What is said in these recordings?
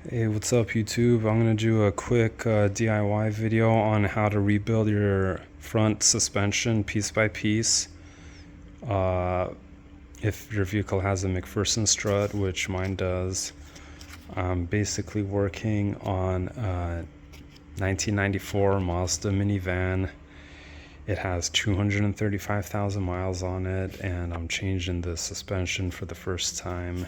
Hey, what's up YouTube? I'm going to do a quick DIY video on how to rebuild your front suspension piece by piece. Uh, if your vehicle has a MacPherson strut, which mine does, I'm basically working on a 1994 Mazda minivan. It has 235,000 miles on it, and I'm changing the suspension for the first time.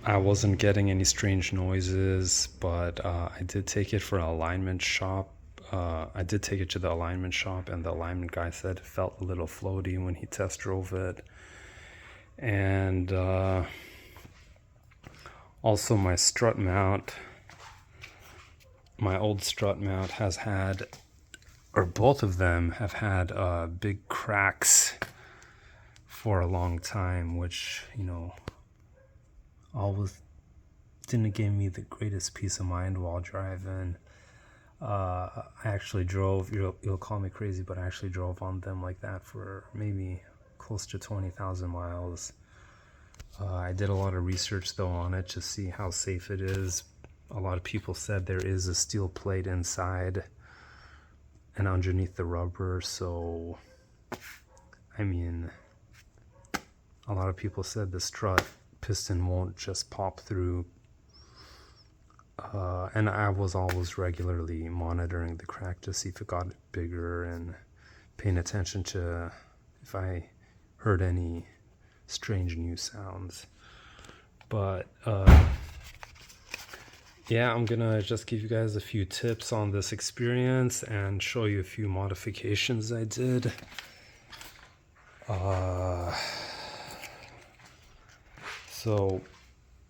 I wasn't getting any strange noises, but I did take it for an alignment shop. I did take it to the alignment shop, and the alignment guy said it felt a little floaty when he test drove it. And also, my strut mount, my old strut mount has had, or both of them have had big cracks for a long time, which, always didn't give me the greatest peace of mind while driving. I actually drove, you'll call me crazy, but I actually drove on them like that for maybe close to 20,000 miles. I did a lot of research though on it to see how safe it is. A lot of people said there is a steel plate inside and underneath the rubber, so I mean, a lot of people said the strut piston won't just pop through. And I was always regularly monitoring the crack to see if it got bigger and paying attention to if I heard any strange new sounds. But yeah, I'm gonna just give you guys a few tips on this experience and show you a few modifications I did. So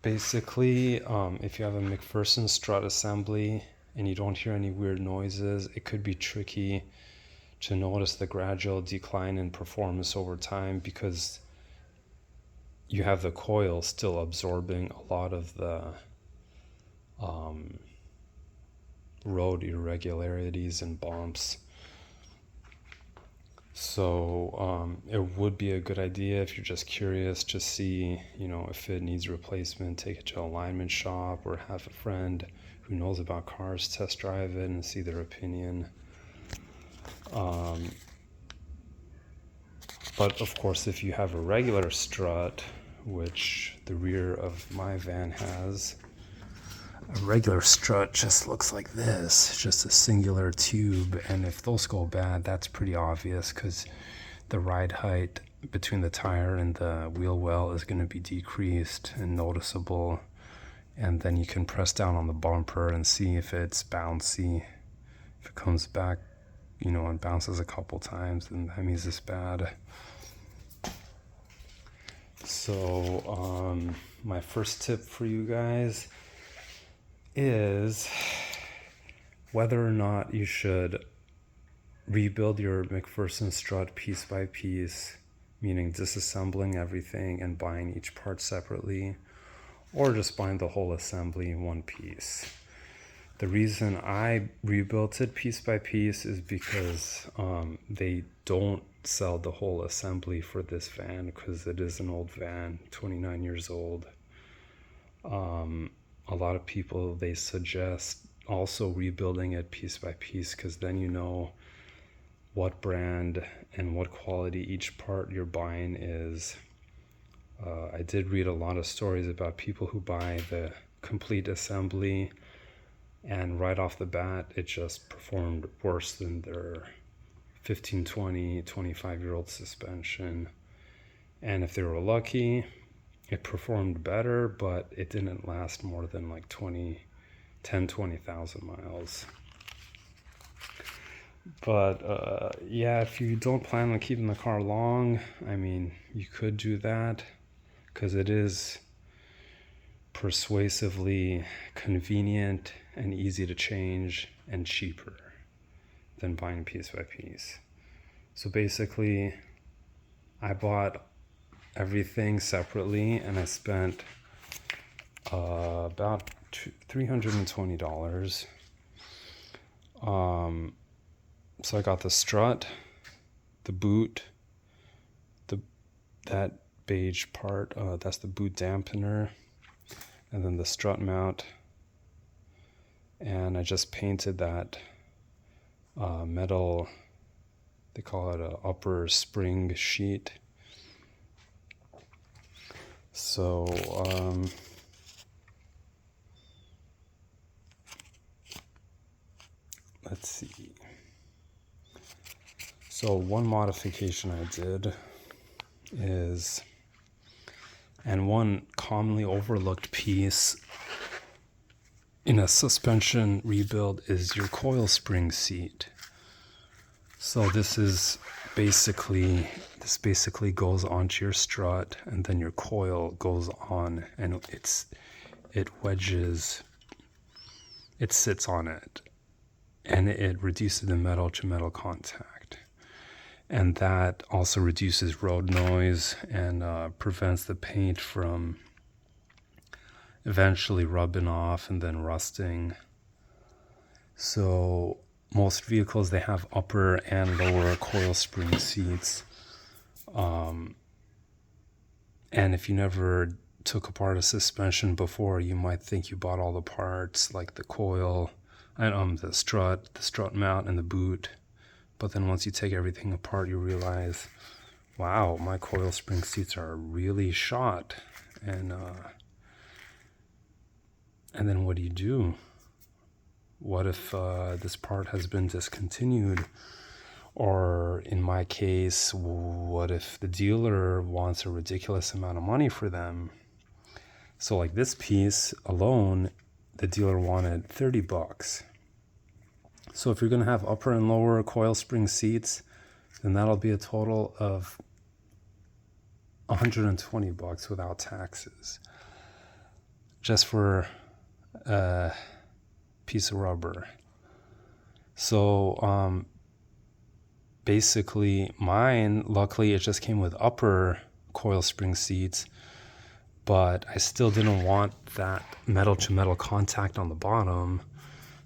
basically, if you have a MacPherson strut assembly and you don't hear any weird noises, it could be tricky to notice the gradual decline in performance over time because you have the coil still absorbing a lot of the road irregularities and bumps. So it would be a good idea if you're just curious to see, if it needs replacement, take it to an alignment shop or have a friend who knows about cars test drive it and see their opinion. But of course, if you have a regular strut, which the rear of my van has, a regular strut just looks like this, just a singular tube, and if those go bad, that's pretty obvious because the ride height between the tire and the wheel well is going to be decreased and noticeable. And then you can press down on the bumper and see if it's bouncy. If it comes back, and bounces a couple times, then that means it's bad. So my first tip for you guys is whether or not you should rebuild your MacPherson strut piece by piece, meaning disassembling everything and buying each part separately, or just buying the whole assembly in one piece. The reason I rebuilt it piece by piece is because they don't sell the whole assembly for this van because it is an old van, 29 years old. A lot of people, they suggest also rebuilding it piece by piece because then you know what brand and what quality each part you're buying is. I did read a lot of stories about people who buy the complete assembly and right off the bat it just performed worse than their 15, 20, 25-year-old suspension. And if they were lucky, it performed better, but it didn't last more than like 20,000 miles. But yeah, if you don't plan on keeping the car long, I mean, you could do that because it is persuasively convenient and easy to change and cheaper than buying piece by piece. So basically, I bought everything separately and I spent about $320. So I got the strut, the boot, that beige part, that's the boot dampener, and then the strut mount, and I just painted that metal, they call it a upper spring sheet. So let's see. So one modification I did is, and one commonly overlooked piece in a suspension rebuild, is your coil spring seat. So this basically goes onto your strut, and then your coil goes on, and it sits on it, and it reduces the metal to metal contact. And that also reduces road noise and prevents the paint from eventually rubbing off and then rusting. So most vehicles, they have upper and lower coil spring seats. And if you never took apart a suspension before, you might think you bought all the parts, like the coil, and the strut mount, and the boot. But then once you take everything apart, you realize, wow, my coil spring seats are really shot. And then what do? What if this part has been discontinued? Or in my case, what if the dealer wants a ridiculous amount of money for them? So like this piece alone, the dealer wanted $30. So if you're going to have upper and lower coil spring seats, then that'll be a total of $120 without taxes, just for a piece of rubber. So basically mine, luckily it just came with upper coil spring seats, but I still didn't want that metal to metal contact on the bottom,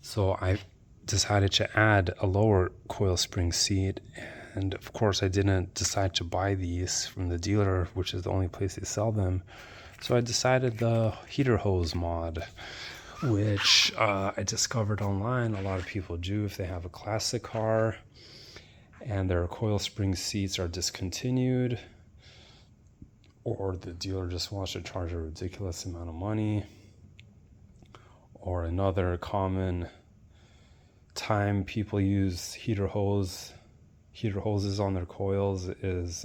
so I decided to add a lower coil spring seat. And of course I didn't decide to buy these from the dealer, which is the only place they sell them. So I decided the heater hose mod, which I discovered online a lot of people do if they have a classic car and their coil spring seats are discontinued, or the dealer just wants to charge a ridiculous amount of money. Or another common time people use heater hoses on their coils is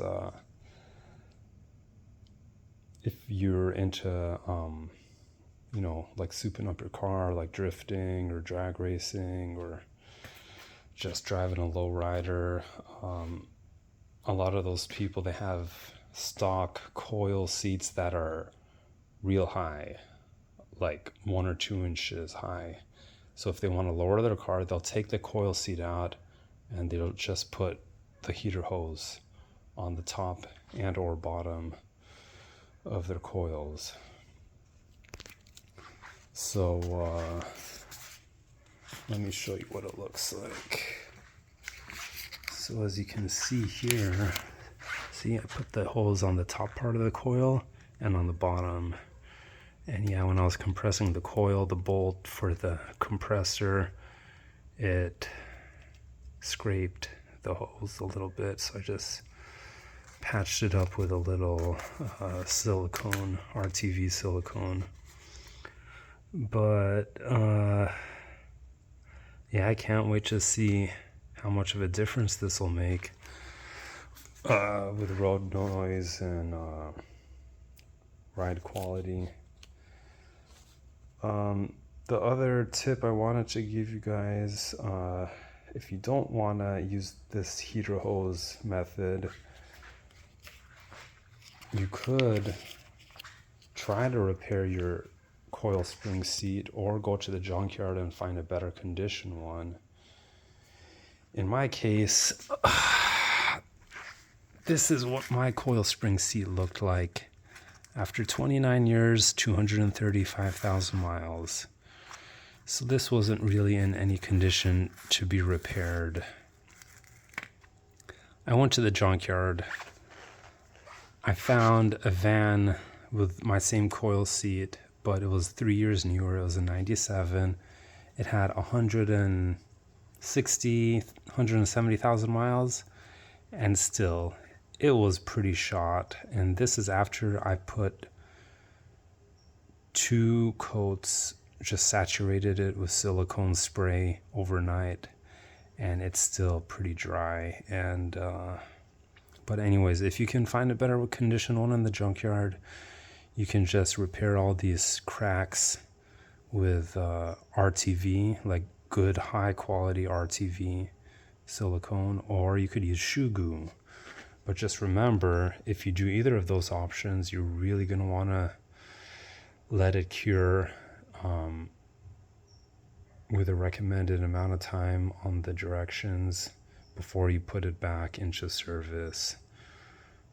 if you're into like souping up your car, like drifting or drag racing, or just driving a low rider. A lot of those people, they have stock coil seats that are real high, like 1 or 2 inches high. So if they want to lower their car, they'll take the coil seat out and they'll just put the heater hose on the top and or bottom of their coils. So let me show you what it looks like. So as you can see here, see, I put the hose on the top part of the coil and on the bottom. And yeah, when I was compressing the coil, the bolt for the compressor, it scraped the hose a little bit. So I just patched it up with a little silicone, RTV silicone. But yeah, I can't wait to see how much of a difference this will make with road noise and ride quality. The other tip I wanted to give you guys, if you don't want to use this heater hose method, you could try to repair your coil spring seat or go to the junkyard and find a better condition one. In my case, this is what my coil spring seat looked like after 29 years, 235,000 miles. So this wasn't really in any condition to be repaired. I went to the junkyard. I found a van with my same coil seat, but it was 3 years newer. It was a 97. It had 170,000 miles, and still it was pretty shot. And this is after I put 2 coats, just saturated it with silicone spray overnight, and it's still pretty dry. And but anyways, if you can find a better condition one in the junkyard, you can just repair all these cracks with RTV, like good high quality RTV silicone, or you could use shoe goo. But just remember, if you do either of those options, you're really going to want to let it cure with a recommended amount of time on the directions before you put it back into service.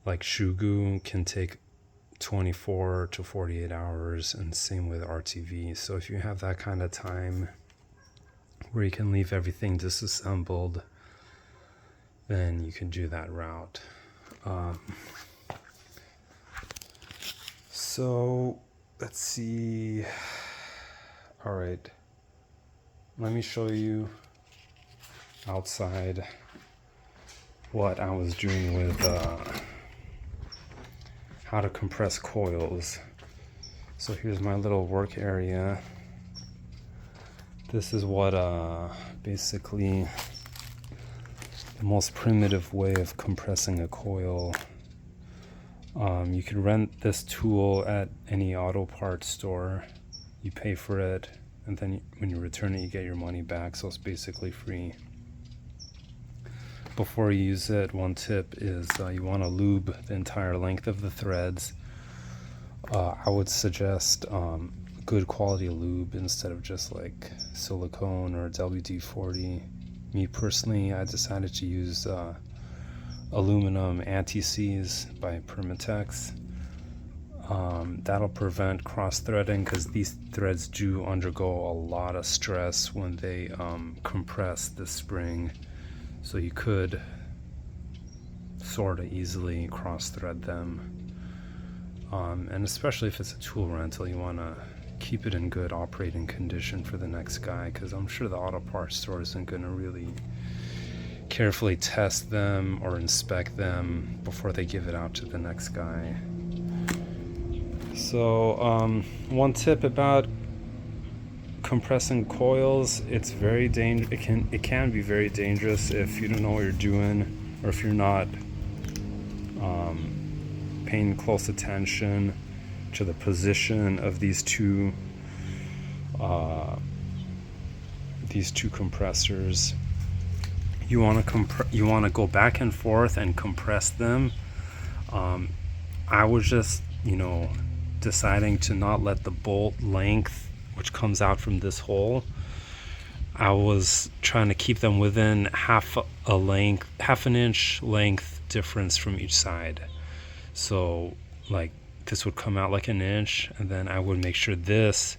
Like shoe goo can take 24 to 48 hours, and same with RTV. So if you have that kind of time where you can leave everything disassembled, then you can do that route. So let's see. All right, let me show you outside what I was doing with how to compress coils. So here's my little work area. This is what basically the most primitive way of compressing a coil. You can rent this tool at any auto parts store. You pay for it, and then when you return it, you get your money back, so it's basically free. Before you use it, one tip is you want to lube the entire length of the threads. I would suggest good quality lube instead of just like silicone or WD-40. Me personally, I decided to use aluminum anti-seize by Permatex. That'll prevent cross-threading, because these threads do undergo a lot of stress when they compress the spring. So you could sort of easily cross-thread them. And especially if it's a tool rental, you want to keep it in good operating condition for the next guy, because I'm sure the auto parts store isn't going to really carefully test them or inspect them before they give it out to the next guy. So one tip about compressing coils, it's very dangerous. It can be very dangerous if you don't know what you're doing, or if you're not paying close attention to the position of these two compressors. You want to go back and forth and compress them. I was just deciding to not let the bolt length, which comes out from this hole, I was trying to keep them within half an inch length difference from each side. So like this would come out like an inch, and then I would make sure this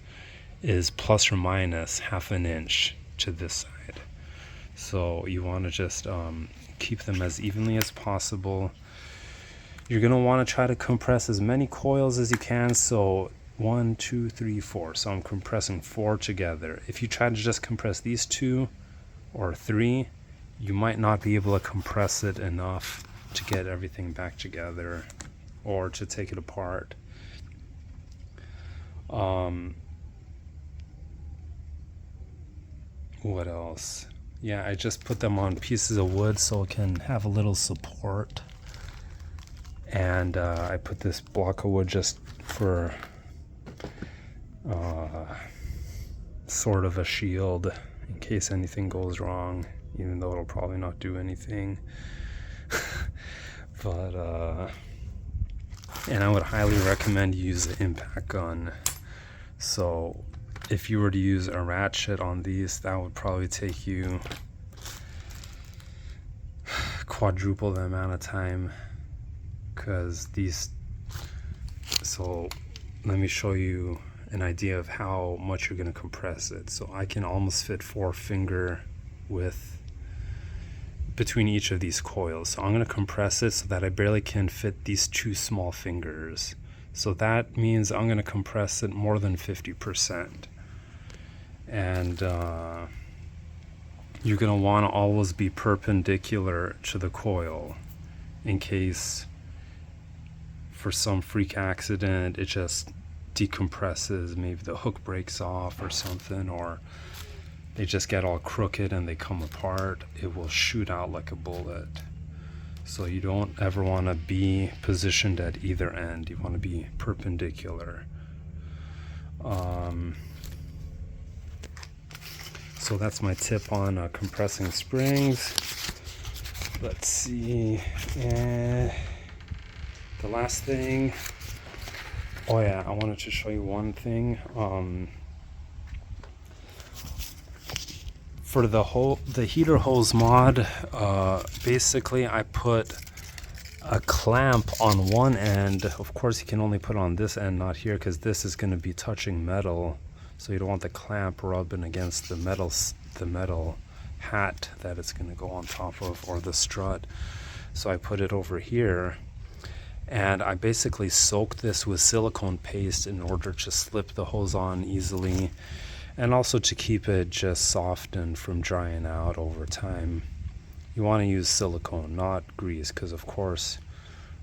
is plus or minus half an inch to this side. So you want to just keep them as evenly as possible. You're going to want to try to compress as many coils as you can. So 1, 2, 3, 4. So I'm compressing 4 together. If you try to just compress these 2 or 3, you might not be able to compress it enough to get everything back together or to take it apart. What else? Yeah, I just put them on pieces of wood so it can have a little support. And I put this block of wood just for sort of a shield in case anything goes wrong, even though it'll probably not do anything. But and I would highly recommend you use the impact gun. So if you were to use a ratchet on these, that would probably take you quadruple the amount of time, because these, so let me show you an idea of how much you're going to compress it. So I can almost fit 4 finger width between each of these coils. So I'm going to compress it so that I barely can fit these 2 small fingers. So that means I'm going to compress it more than 50%. And you're going to want to always be perpendicular to the coil in case for some freak accident it just decompresses. Maybe the hook breaks off or something, or they just get all crooked and they come apart. It will shoot out like a bullet. So you don't ever want to be positioned at either end. You want to be perpendicular. So that's my tip on compressing springs. Let's see. The last thing. Oh yeah, I wanted to show you one thing. For the heater hose mod, basically I put a clamp on one end. Of course you can only put it on this end, not here, because this is going to be touching metal, so you don't want the clamp rubbing against the metal hat that it's going to go on top of, or the strut. So I put it over here, and I basically soaked this with silicone paste in order to slip the hose on easily, and also to keep it just softened from drying out over time. You want to use silicone, not grease, because of course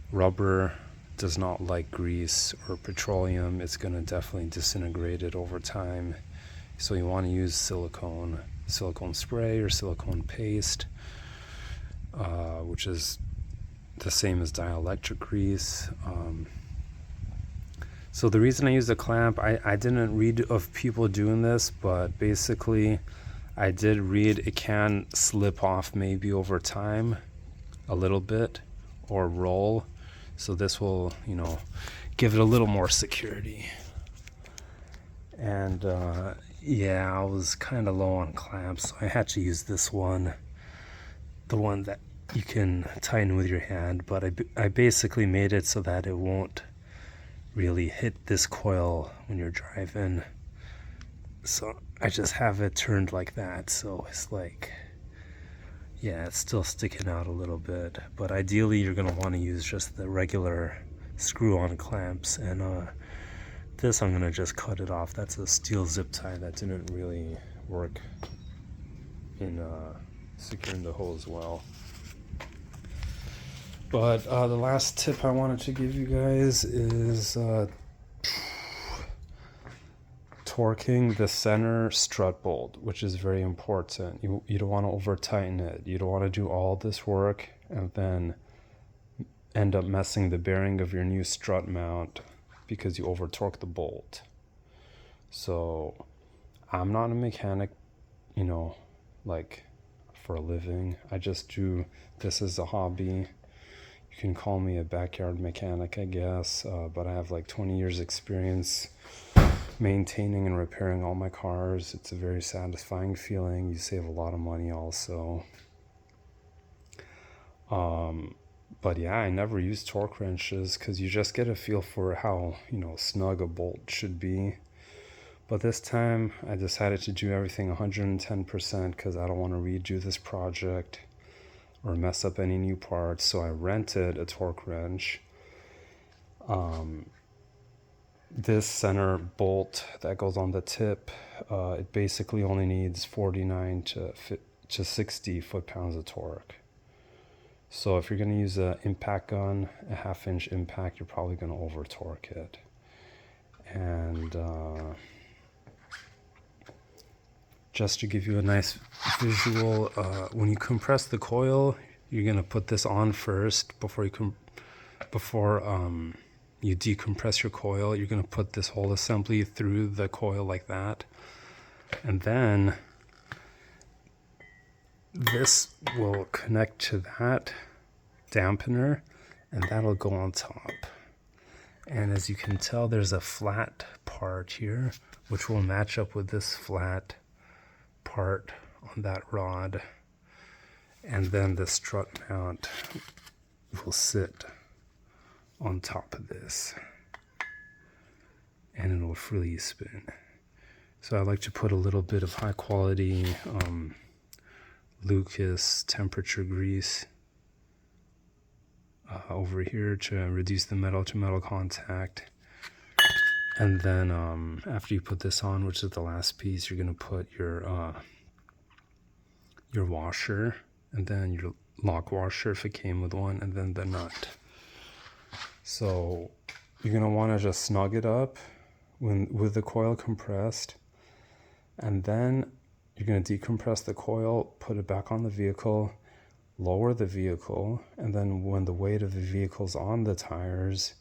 rubber does not like grease or petroleum. It's going to definitely disintegrate it over time. So you want to use silicone spray or silicone paste, which is the same as dielectric grease. So the reason I use the clamp, I didn't read of people doing this, but basically I did read it can slip off maybe over time a little bit, or roll. So this will, give it a little more security. And yeah, I was kind of low on clamps, so I had to use this one, the one that you can tighten with your hand. But I basically made it so that it won't really hit this coil when you're driving. So I just have it turned like that, so it's like, yeah, it's still sticking out a little bit. But ideally you're going to want to use just the regular screw-on clamps, and this I'm going to just cut it off. That's a steel zip tie that didn't really work in securing the hose well. But the last tip I wanted to give you guys is torquing the center strut bolt, which is very important. You don't want to over tighten it. You don't want to do all this work and then end up messing the bearing of your new strut mount because you over torque the bolt. So I'm not a mechanic, like for a living. I just do this as a hobby. You can call me a backyard mechanic, I guess, but I have like 20 years experience maintaining and repairing all my cars. It's a very satisfying feeling. You save a lot of money also. But yeah, I never use torque wrenches because you just get a feel for how, snug a bolt should be. But this time I decided to do everything 110% because I don't want to redo this project or mess up any new parts. So I rented a torque wrench. This center bolt that goes on the tip, it basically only needs 49 to 60 foot-pounds of torque. So if you're going to use an impact gun, a 1/2-inch impact, you're probably going to over torque it. And just to give you a nice visual, when you compress the coil, you're going to put this on first before you decompress your coil. You're going to put this whole assembly through the coil like that, and then this will connect to that dampener, and that'll go on top. And as you can tell, there's a flat part here which will match up with this flat part on that rod, and then the strut mount will sit on top of this and it will freely spin. So I like to put a little bit of high quality Lucas temperature grease over here to reduce the metal to metal contact. And then after you put this on, which is the last piece, you're going to put your washer, and then your lock washer if it came with one, and then the nut. So you're going to want to just snug it up with the coil compressed, and then you're going to decompress the coil, put it back on the vehicle, lower the vehicle, and then when the weight of the vehicle's on the tires,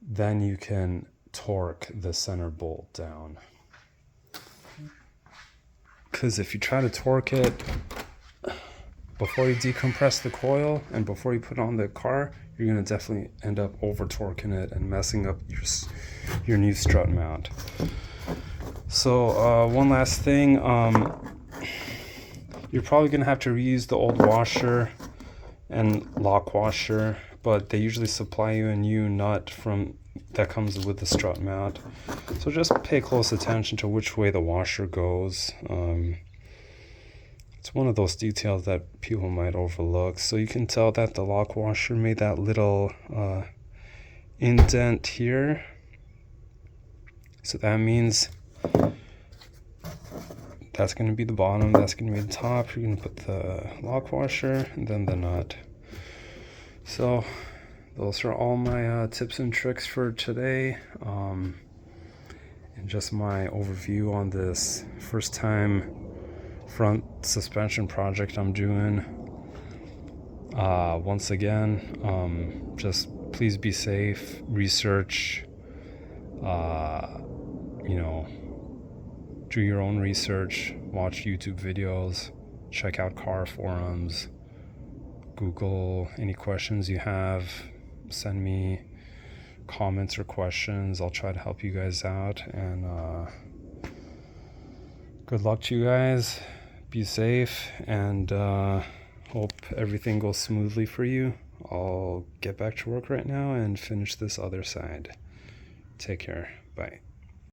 then you can torque the center bolt down. Because if you try to torque it before you decompress the coil and before you put it on the car, you're going to definitely end up over torquing it and messing up your new strut mount. So one last thing, you're probably going to have to reuse the old washer and lock washer, but they usually supply you a new nut that comes with the strut mount. So just pay close attention to which way the washer goes. It's one of those details that people might overlook. So you can tell that the lock washer made that little indent here. So that means that's going to be the bottom, that's going to be the top. You're going to put the lock washer and then the nut. So those are all my tips and tricks for today, and just my overview on this first time front suspension project I'm doing. Once again, just please be safe, research, do your own research, watch YouTube videos, check out car forums, Google any questions you have, send me comments or questions. I'll try to help you guys out, and good luck to you guys. Be safe, and hope everything goes smoothly for you. I'll get back to work right now and finish this other side. Take care. Bye.